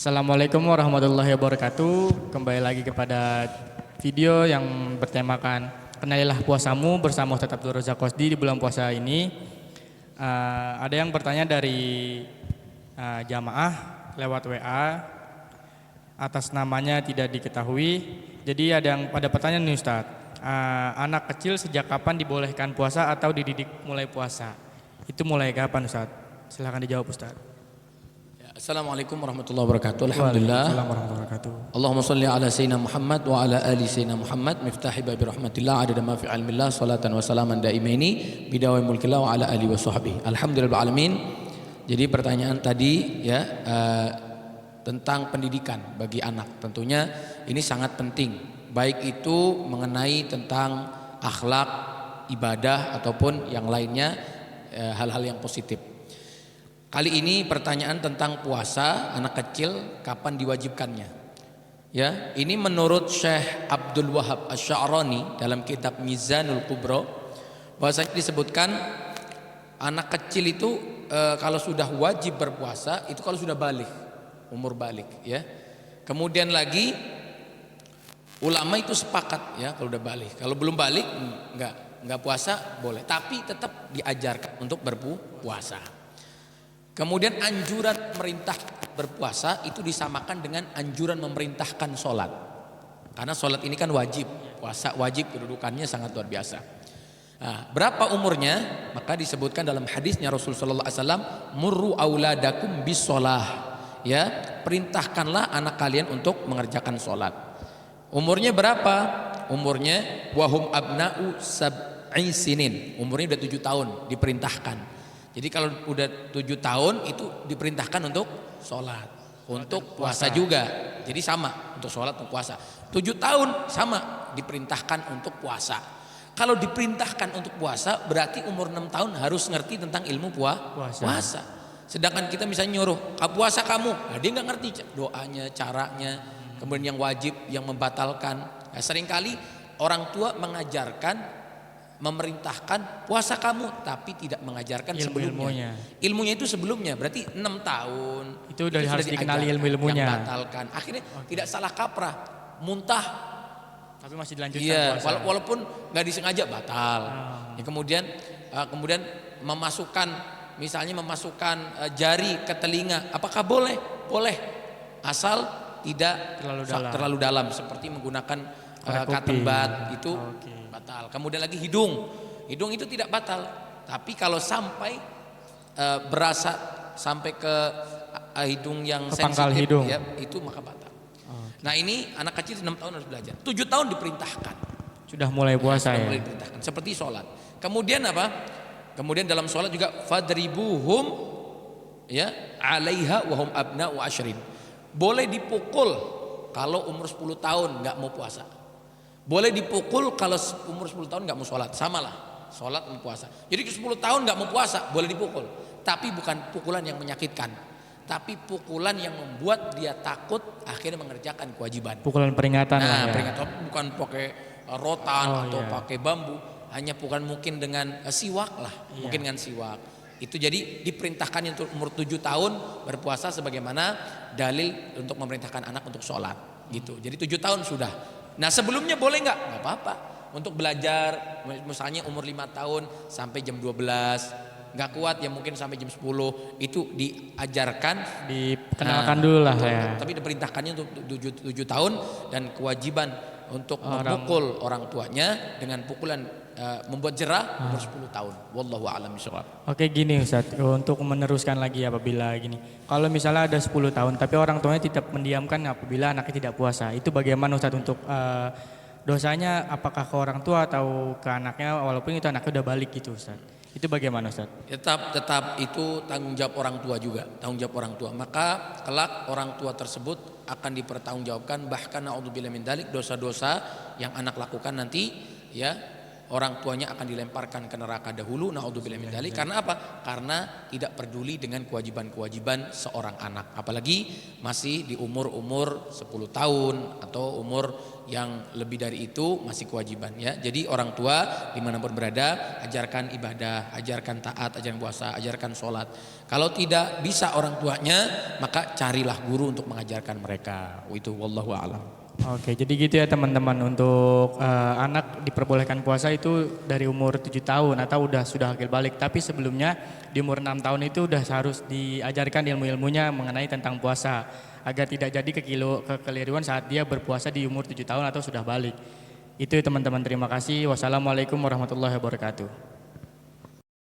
Assalamualaikum warahmatullahi wabarakatuh. Kembali lagi kepada video yang bertemakan kenalilah puasamu bersama Ustadz Abdul Razak Kosdi di bulan puasa ini. Ada yang bertanya dari jamaah lewat WA, atas namanya tidak diketahui. Jadi ada pertanyaan nih Ustadz. Anak kecil sejak kapan dibolehkan puasa atau dididik mulai puasa? Itu mulai kapan Ustadz? Silahkan dijawab Ustadz. Assalamualaikum warahmatullahi wabarakatuh. Alhamdulillah. Waalaikumsalam warahmatullahi wabarakatuh. Allahumma salli ala sayyidina Muhammad wa ala ali sayyidina Muhammad miftahi babi rahmatillah adada ma fi ilmillah salatan wa salaman daimaini bidawai mulkillah wa ala ali wa sahbihi. Alhamdulillah alamin. Jadi pertanyaan tadi ya tentang pendidikan bagi anak. Tentunya ini sangat penting. Baik itu mengenai tentang akhlak, ibadah ataupun yang lainnya hal-hal yang positif. Kali ini pertanyaan tentang puasa anak kecil kapan diwajibkannya. Ya, ini menurut Syekh Abdul Wahab Asy-Sya'rani dalam kitab Mizanul Kubra bahwasanya disebutkan anak kecil itu kalau sudah wajib berpuasa itu kalau sudah balik, umur balik ya. Kemudian lagi ulama itu sepakat ya kalau udah balik. Kalau belum balik enggak puasa boleh, tapi tetap diajarkan untuk berpuasa. Kemudian anjuran merintah berpuasa itu disamakan dengan anjuran memerintahkan sholat. Karena sholat ini kan wajib, puasa wajib, kedudukannya sangat luar biasa. Nah, berapa umurnya? Maka disebutkan dalam hadisnya Rasulullah SAW, murru auladakum bis sholah. Ya, perintahkanlah anak kalian untuk mengerjakan sholat. Umurnya berapa? Umurnya wahum abna'u sab'i sinin. Umurnya udah 7 tahun diperintahkan. Jadi kalau udah 7 tahun itu diperintahkan untuk sholat, untuk puasa juga. Jadi sama untuk sholat untuk puasa. 7 tahun sama diperintahkan untuk puasa. Kalau diperintahkan untuk puasa berarti umur 6 tahun harus ngerti tentang ilmu puasa. Sedangkan kita misalnya nyuruh puasa kamu, nah dia nggak ngerti doanya, caranya, kemudian yang wajib, yang membatalkan. Nah, seringkali orang tua mengajarkan, memerintahkan puasa kamu tapi tidak mengajarkan sebelumnya. Ilmunya itu sebelumnya berarti 6 tahun. Itu udah harus dikenali ilmu-ilmunya. Yang batalkan. Akhirnya tidak salah kaprah, muntah tapi masih dilanjutkan puasa. Walaupun nggak disengaja batal. Ya, kemudian misalnya memasukkan jari ke telinga, apakah boleh? Boleh. Asal tidak terlalu dalam seperti menggunakan cotton bud itu batal. Kemudian lagi hidung itu tidak batal, tapi kalau sampai berasa sampai ke hidung yang sensitif ya, itu maka batal. Nah ini anak kecil 6 tahun harus belajar, 7 tahun diperintahkan sudah mulai puasa ya, mulai diperintahkan seperti sholat. Kemudian apa? Kemudian dalam sholat juga fadribuhum ya alaiha wahum abna'u asyrin. Boleh dipukul kalau umur 10 tahun nggak mau puasa. Boleh dipukul kalau umur 10 tahun nggak mau sholat, samalah sholat dan puasa. Jadi 10 tahun nggak mau puasa boleh dipukul, tapi bukan pukulan yang menyakitkan, tapi pukulan yang membuat dia takut akhirnya mengerjakan kewajiban. Pukulan peringatan lah ya. Peringatan bukan pakai rotan atau pakai bambu, hanya bukan mungkin dengan siwak lah, mungkin dengan siwak. Itu jadi diperintahkan untuk umur 7 tahun berpuasa sebagaimana dalil untuk memerintahkan anak untuk sholat gitu. Jadi 7 tahun sudah. Nah sebelumnya boleh nggak apa-apa untuk belajar, misalnya umur 5 tahun sampai jam 12, nggak kuat ya mungkin sampai jam 10, itu diajarkan, dikenalkan dulu lah ya. Tapi diperintahkannya untuk 7 tahun dan kewajiban untuk memukul orang tuanya dengan pukulan membuat jerah umur 10 tahun. Wallahu a'lam bishawab. Oke gini Ustadz, untuk meneruskan lagi apabila gini, kalau misalnya ada 10 tahun tapi orang tuanya tidak mendiamkan apabila anaknya tidak puasa, itu bagaimana Ustadz untuk dosanya, apakah ke orang tua atau ke anaknya walaupun itu anaknya udah balik gitu Ustadz? Itu bagaimana Ustadz? Tetap itu tanggung jawab orang tua juga, tanggung jawab orang tua. Maka kelak orang tua tersebut akan dipertanggungjawabkan, bahkan naudzubillah min dzalik, dosa-dosa yang anak lakukan nanti ya orang tuanya akan dilemparkan ke neraka dahulu, naudzubillah min dzalik. Karena apa? Karena tidak peduli dengan kewajiban-kewajiban seorang anak, apalagi masih di umur-umur 10 tahun atau umur yang lebih dari itu masih kewajiban ya. Jadi orang tua dimanapun berada, ajarkan ibadah, ajarkan taat, ajarkan puasa, ajarkan sholat. Kalau tidak bisa orang tuanya, maka carilah guru untuk mengajarkan mereka. Itu wallahu a'lam. Oke, jadi gitu ya teman-teman, untuk anak diperbolehkan puasa itu dari umur 7 tahun atau sudah akil balik. Tapi sebelumnya di umur 6 tahun itu udah harus diajarkan ilmu-ilmunya mengenai tentang puasa agar tidak jadi kekeliruan saat dia berpuasa di umur 7 tahun atau sudah balik. Itu ya teman-teman, terima kasih. Wassalamualaikum warahmatullahi wabarakatuh.